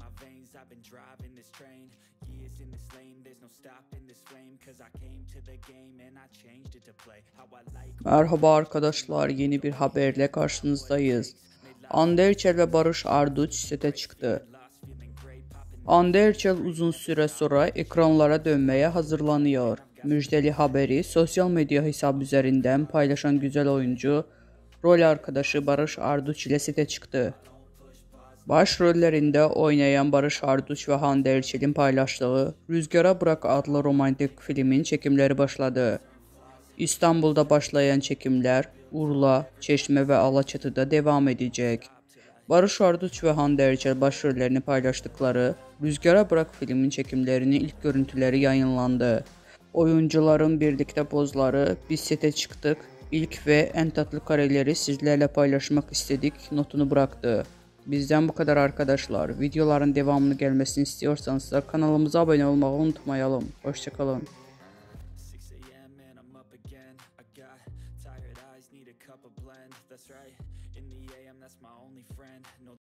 my veins, I've been driving this train. Years in this lane, there's no stopping this flame. Cause I came to the game and I changed it to play how I like. Merhaba arkadaşlar, yeni bir haberle karşınızdayız. Undertale ve Barış Arduç sete çıktı. Undertale uzun süre sonra ekranlara dönmeye hazırlanıyor. Müjdeli haberi sosyal medya hesabı üzerinden paylaşan güzel oyuncu, rol arkadaşı Barış Arduç ile sete çıktı. Başrollerinde oynayan Barış Arduç ve Hande Erçel'in paylaştığı Rüzgara Bırak adlı romantik filmin çekimleri başladı. İstanbul'da başlayan çekimler Urla, Çeşme ve Alaçatı'da devam edecek. Barış Arduç ve Hande Erçel başrollerini paylaştıkları Rüzgara Bırak filmin çekimlerinin ilk görüntüleri yayınlandı. Oyuncuların birlikte pozları "Biz sete çıktık, ilk ve en tatlı kareleri sizlerle paylaşmak istedik" notunu bıraktı. Bizden bu kadar arkadaşlar. Videoların devamını gelmesini istiyorsanız da kanalımıza abone olmayı unutmayalım. Hoşçakalın. 6 a.m. and I'm up again. I got tired eyes, need a cup of blend. That's right, in the AM, that's my only friend. No